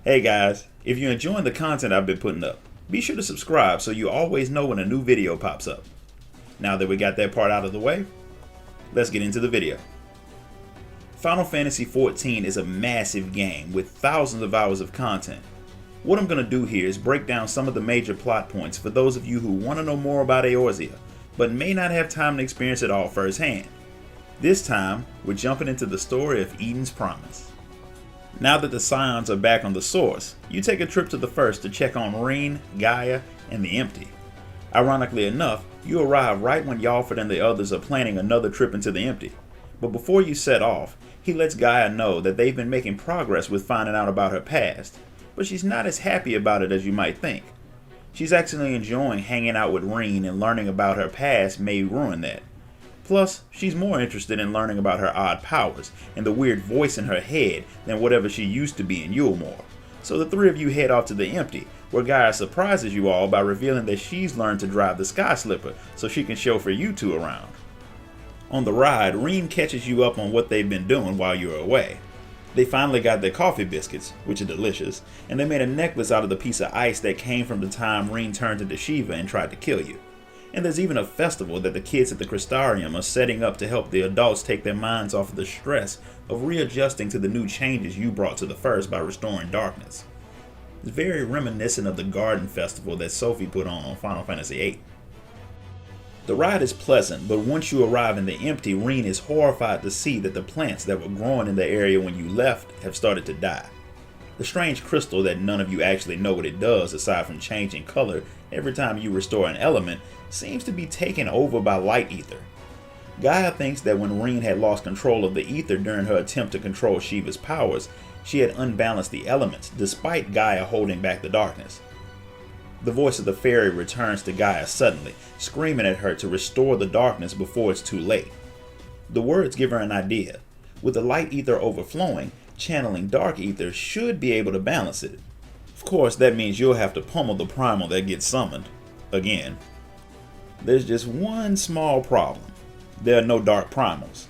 Hey guys, if you're enjoying the content I've been putting up, be sure to subscribe so you always know when a new video pops up. Now that we got that part out of the way, let's get into the video. Final Fantasy XIV is a massive game with thousands of hours of content. What I'm going to do here is break down some of the major plot points for those of you who want to know more about Eorzea, but may not have time to experience it all firsthand. This time, we're jumping into the story of Eden's Promise. Now that the Scions are back on the Source, you take a trip to the First to check on Rean, Gaia, and the Empty. Ironically enough, you arrive right when Yalfred and the others are planning another trip into the Empty. But before you set off, he lets Gaia know that they've been making progress with finding out about her past, but she's not as happy about it as you might think. She's actually enjoying hanging out with Rean, and learning about her past may ruin that. Plus, she's more interested in learning about her odd powers and the weird voice in her head than whatever she used to be in Yulmore. So the three of you head off to the Empty, where Gaia surprises you all by revealing that she's learned to drive the Sky Slipper so she can chauffeur you two around. On the ride, Rean catches you up on what they've been doing while you were away. They finally got their coffee biscuits, which are delicious, and they made a necklace out of the piece of ice that came from the time Rean turned into Shiva and tried to kill you. And there's even a festival that the kids at the Crystarium are setting up to help the adults take their minds off of the stress of readjusting to the new changes you brought to the First by restoring darkness. It's very reminiscent of the Garden Festival that Sophie put on Final Fantasy VIII. The ride is pleasant, but once you arrive in the Empty, Rean is horrified to see that the plants that were growing in the area when you left have started to die. The strange crystal that none of you actually know what it does aside from changing color every time you restore an element seems to be taken over by light ether. Gaia thinks that when Rean had lost control of the ether during her attempt to control Shiva's powers, she had unbalanced the elements despite Gaia holding back the darkness. The voice of the fairy returns to Gaia suddenly, screaming at her to restore the darkness before it's too late. The words give her an idea. With the light ether overflowing, channeling dark ether should be able to balance it. Of course, that means you'll have to pummel the primal that gets summoned. Again. There's just one small problem. There are no dark primals.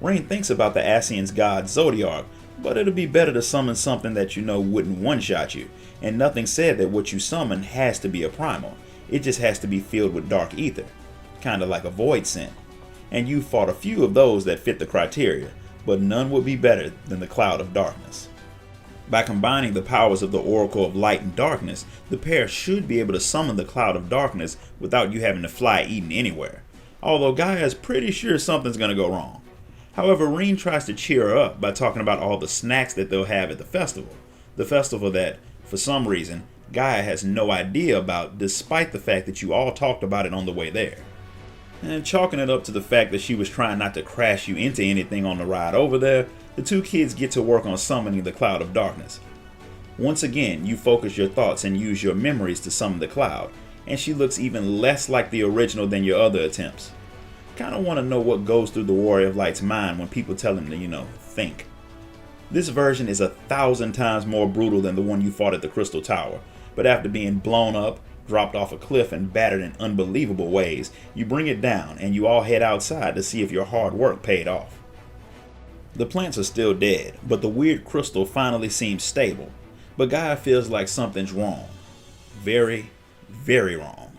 Rean thinks about the Ascian's god Zodiark, but it'll be better to summon something that you know wouldn't one-shot you, and nothing said that what you summon has to be a primal. It just has to be filled with dark ether, kinda like a void scent. And you fought a few of those that fit the criteria, but none would be better than the Cloud of Darkness. By combining the powers of the Oracle of Light and Darkness, the pair should be able to summon the Cloud of Darkness without you having to fly Eden anywhere, although Gaia is pretty sure something's going to go wrong. However, Rean tries to cheer her up by talking about all the snacks that they'll have at the festival that, for some reason, Gaia has no idea about despite the fact that you all talked about it on the way there. And chalking it up to the fact that she was trying not to crash you into anything on the ride over there, the two kids get to work on summoning the Cloud of Darkness. Once again, you focus your thoughts and use your memories to summon the cloud, and she looks even less like the original than your other attempts. Kinda wanna know what goes through the Warrior of Light's mind when people tell him to, think. This version is 1,000 times more brutal than the one you fought at the Crystal Tower, but after being blown up, dropped off a cliff, and battered in unbelievable ways, you bring it down and you all head outside to see if your hard work paid off. The plants are still dead, but the weird crystal finally seems stable, but Gaia feels like something's wrong. Very, very wrong.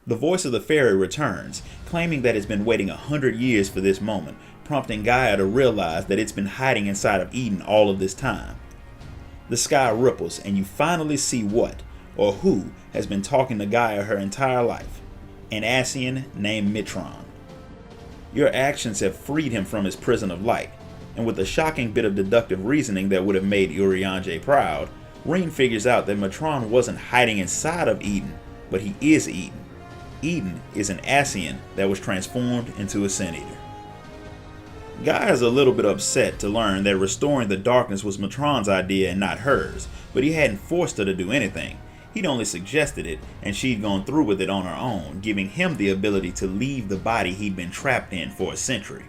The voice of the fairy returns, claiming that it's been waiting 100 years for this moment, prompting Gaia to realize that it's been hiding inside of Eden all of this time. The sky ripples and you finally see what, or who, has been talking to Gaia her entire life. An Ascian named Mitron. Your actions have freed him from his prison of light, and with a shocking bit of deductive reasoning that would have made Urianger proud, Rean figures out that Mitron wasn't hiding inside of Eden, but he is Eden. Eden is an Ascian that was transformed into a Sin Eater. Gaia is a little bit upset to learn that restoring the darkness was Mitron's idea and not hers, but he hadn't forced her to do anything. He'd only suggested it, and she'd gone through with it on her own, giving him the ability to leave the body he'd been trapped in for a century.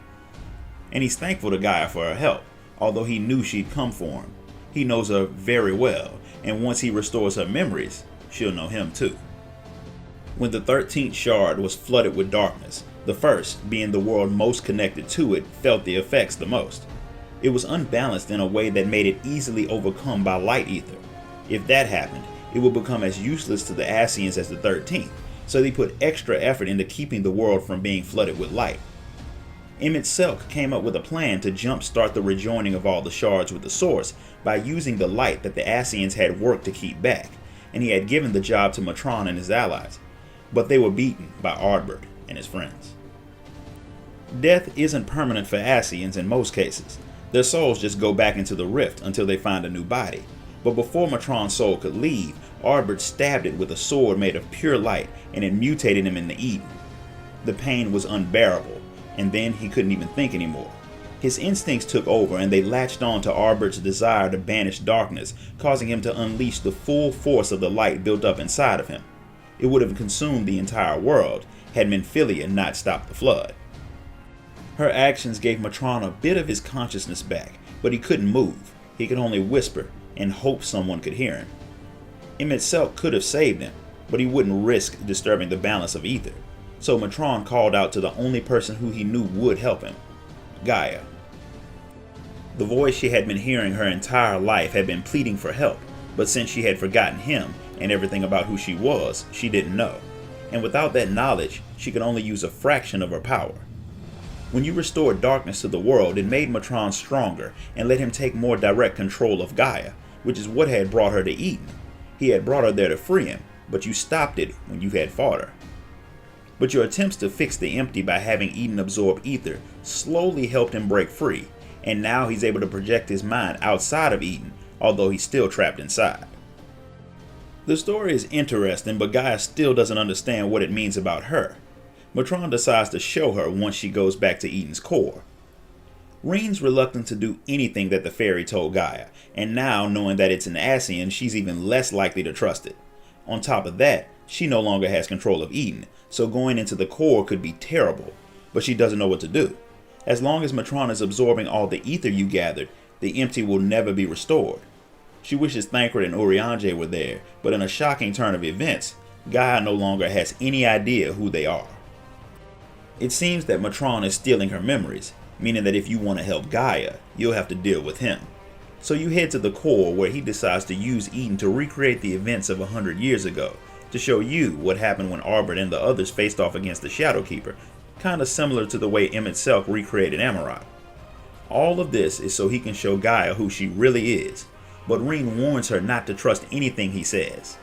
And he's thankful to Gaia for her help, although he knew she'd come for him. He knows her very well, and once he restores her memories, she'll know him too. When the 13th shard was flooded with darkness, the first, being the world most connected to it, felt the effects the most. It was unbalanced in a way that made it easily overcome by light ether, If that happened, it would become as useless to the Ascians as the 13th, so they put extra effort into keeping the world from being flooded with light. Selk came up with a plan to jumpstart the rejoining of all the shards with the source by using the light that the Ascians had worked to keep back, and he had given the job to Mitron and his allies, but they were beaten by Ardbert and his friends. Death isn't permanent for Ascians in most cases. Their souls just go back into the rift until they find a new body. But before Mitron's soul could leave, Ardbert stabbed it with a sword made of pure light, and it mutated him into Eden. The pain was unbearable, and then he couldn't even think anymore. His instincts took over, and they latched on to Ardbert's desire to banish darkness, causing him to unleash the full force of the light built up inside of him. It would have consumed the entire world had Minfilia not stopped the flood. Her actions gave Mitron a bit of his consciousness back, but he couldn't move. He could only whisper and hope someone could hear him. Selk could have saved him, but he wouldn't risk disturbing the balance of ether. So Mitron called out to the only person who he knew would help him, Gaia. The voice she had been hearing her entire life had been pleading for help, but since she had forgotten him and everything about who she was, she didn't know. And without that knowledge, she could only use a fraction of her power. When you restored darkness to the world, it made Mitron stronger and let him take more direct control of Gaia, which is what had brought her to Eden. He had brought her there to free him, but you stopped it when you had fought her. But your attempts to fix the empty by having Eden absorb ether slowly helped him break free, and now he's able to project his mind outside of Eden, although he's still trapped inside. The story is interesting, but Gaia still doesn't understand what it means about her. Mitron decides to show her once she goes back to Eden's core. Reen's reluctant to do anything that the fairy told Gaia, and now knowing that it's an Ascian, she's even less likely to trust it. On top of that, she no longer has control of Eden, so going into the core could be terrible, but she doesn't know what to do. As long as Mitron is absorbing all the ether you gathered, the empty will never be restored. She wishes Thancred and Urianger were there, but in a shocking turn of events, Gaia no longer has any idea who they are. It seems that Mitron is stealing her memories, meaning that if you want to help Gaia, you'll have to deal with him. So you head to the core where he decides to use Eden to recreate the events of 100 years ago, to show you what happened when Ardbert and the others faced off against the Shadowkeeper, kinda similar to the way Selk recreated Amaurot. All of this is so he can show Gaia who she really is, but Reen warns her not to trust anything he says.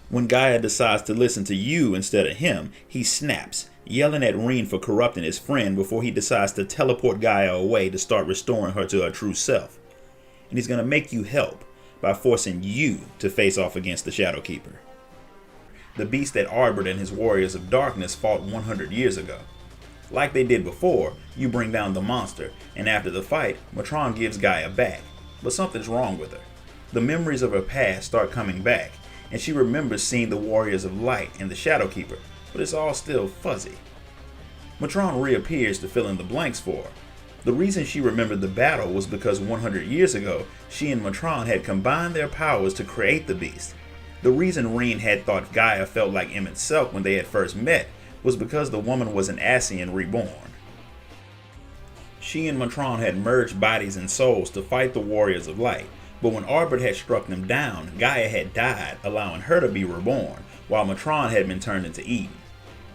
When Gaia decides to listen to you instead of him, he snaps, yelling at Reen for corrupting his friend before he decides to teleport Gaia away to start restoring her to her true self. And he's going to make you help by forcing you to face off against the Shadowkeeper, the beast that Ardbert and his warriors of darkness fought 100 years ago. Like they did before, you bring down the monster, and after the fight, Mitron gives Gaia back, but something's wrong with her. The memories of her past start coming back, and she remembers seeing the warriors of light and the Shadowkeeper, but it's all still fuzzy. Mitron reappears to fill in the blanks for her. The reason she remembered the battle was because 100 years ago, she and Mitron had combined their powers to create the beast. The reason Reen had thought Gaia felt like Selk when they had first met was because the woman was an Ascian reborn. She and Mitron had merged bodies and souls to fight the warriors of light, but when Ardbert had struck them down, Gaia had died, allowing her to be reborn, while Mitron had been turned into Eden.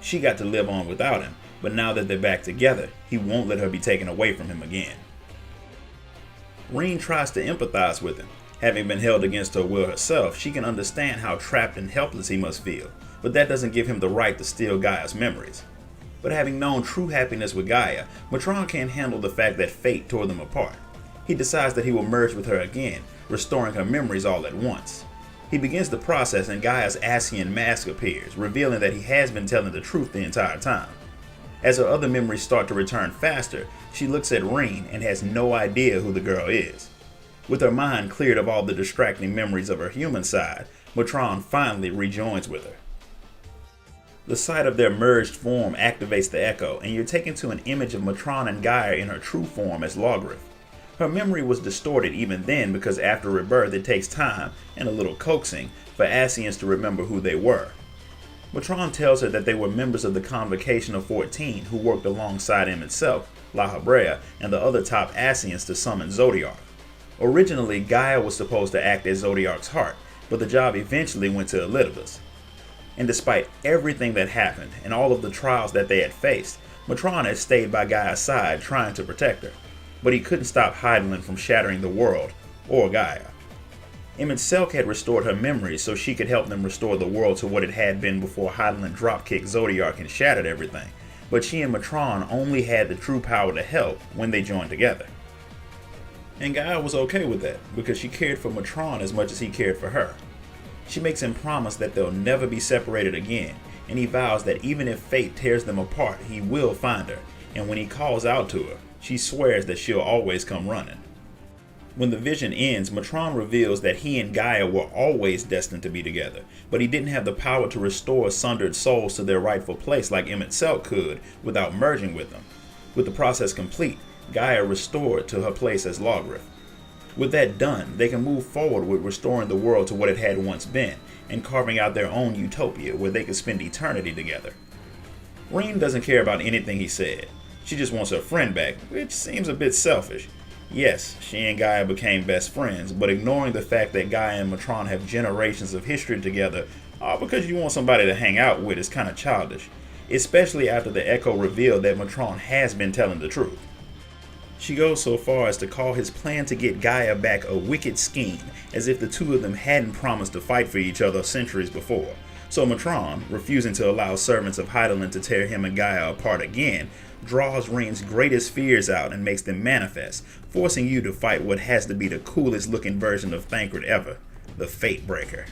She got to live on without him, but now that they're back together, he won't let her be taken away from him again. Reen tries to empathize with him. Having been held against her will herself, she can understand how trapped and helpless he must feel, but that doesn't give him the right to steal Gaia's memories. But having known true happiness with Gaia, Mitron can't handle the fact that fate tore them apart. He decides that he will merge with her again, restoring her memories all at once. He begins the process and Gaia's Ascian mask appears, revealing that he has been telling the truth the entire time. As her other memories start to return faster, she looks at Reen and has no idea who the girl is. With her mind cleared of all the distracting memories of her human side, Mitron finally rejoins with her. The sight of their merged form activates the echo, and you're taken to an image of Mitron and Gaia in her true form as Logrith. Her memory was distorted even then because after rebirth it takes time, and a little coaxing, for Ascians to remember who they were. Mitron tells her that they were members of the Convocation of 14 who worked alongside Selk, La Habrea, and the other top Ascians to summon Zodiark. Originally, Gaia was supposed to act as Zodiark's heart, but the job eventually went to Elidibus. And despite everything that happened and all of the trials that they had faced, Mitron had stayed by Gaia's side trying to protect her, but he couldn't stop Hydaelyn from shattering the world, or Gaia. Emet-Selch had restored her memories so she could help them restore the world to what it had been before Hydaelyn dropkicked Zodiark and shattered everything, but she and Mitron only had the true power to help when they joined together. And Gaia was okay with that, because she cared for Mitron as much as he cared for her. She makes him promise that they'll never be separated again, and he vows that even if fate tears them apart, he will find her, and when he calls out to her, she swears that she'll always come running. When the vision ends, Mitron reveals that he and Gaia were always destined to be together, but he didn't have the power to restore sundered souls to their rightful place like Emet-Selch could without merging with them. With the process complete, Gaia restored to her place as Logrith. With that done, they can move forward with restoring the world to what it had once been, and carving out their own utopia where they could spend eternity together. Reen doesn't care about anything he said. She just wants her friend back, which seems a bit selfish. Yes, she and Gaia became best friends, but ignoring the fact that Gaia and Mitron have generations of history together all because you want somebody to hang out with is kind of childish, especially after the Echo revealed that Mitron has been telling the truth. She goes so far as to call his plan to get Gaia back a wicked scheme, as if the two of them hadn't promised to fight for each other centuries before. So Mitron, refusing to allow servants of Hydaelyn to tear him and Gaia apart again, draws Reen's greatest fears out and makes them manifest, forcing you to fight what has to be the coolest looking version of Thancred ever, the Fatebreaker.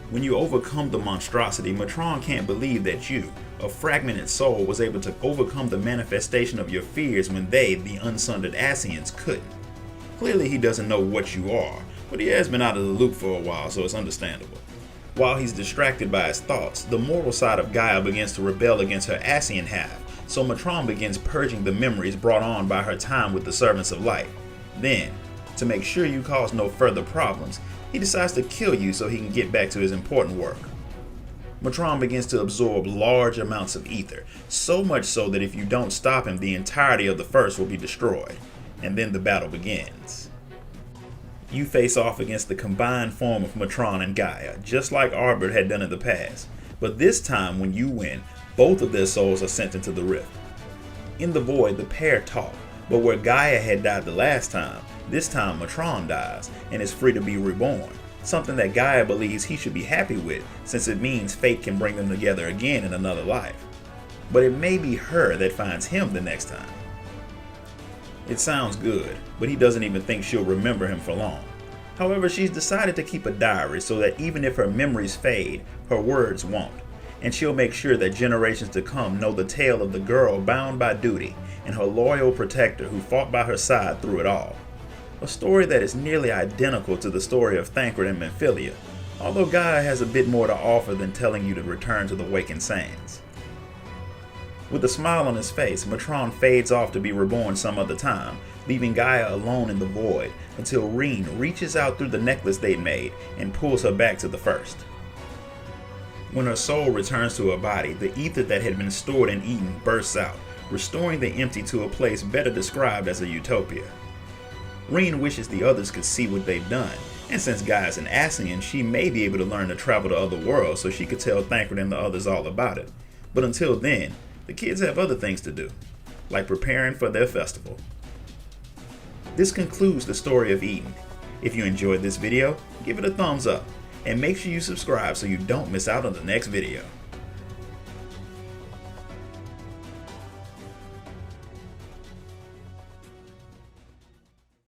When you overcome the monstrosity, Mitron can't believe that you, a fragmented soul, was able to overcome the manifestation of your fears when they, the unsundered Ascians, couldn't. Clearly he doesn't know what you are, but he has been out of the loop for a while, so it's understandable. While he's distracted by his thoughts, the moral side of Gaia begins to rebel against her Ascian half, so Mitron begins purging the memories brought on by her time with the Servants of Light. Then, to make sure you cause no further problems, he decides to kill you so he can get back to his important work. Mitron begins to absorb large amounts of ether, so much so that if you don't stop him, the entirety of the First will be destroyed, and then the battle begins. You face off against the combined form of Mitron and Gaia, just like Arbor had done in the past, but this time when you win, both of their souls are sent into the rift. In the void, the pair talk, but where Gaia had died the last time, this time Mitron dies and is free to be reborn, something that Gaia believes he should be happy with since it means fate can bring them together again in another life. But it may be her that finds him the next time. It sounds good, but he doesn't even think she'll remember him for long. However, she's decided to keep a diary so that even if her memories fade, her words won't. And she'll make sure that generations to come know the tale of the girl bound by duty and her loyal protector who fought by her side through it all. A story that is nearly identical to the story of Thancred and Menphilia, although Gaia has a bit more to offer than telling you to return to the Wakened Sands. With a smile on his face, Mitron fades off to be reborn some other time, leaving Gaia alone in the void until Reen reaches out through the necklace they'd made and pulls her back to the First. When her soul returns to her body, the ether that had been stored and eaten bursts out, restoring the empty to a place better described as a utopia. Reen wishes the others could see what they've done, and since Gaia's an Ascian, she may be able to learn to travel to other worlds so she could tell Thancred and the others all about it. But until then, the kids have other things to do, like preparing for their festival. This concludes the story of Eden. If you enjoyed this video, give it a thumbs up, and make sure you subscribe so you don't miss out on the next video.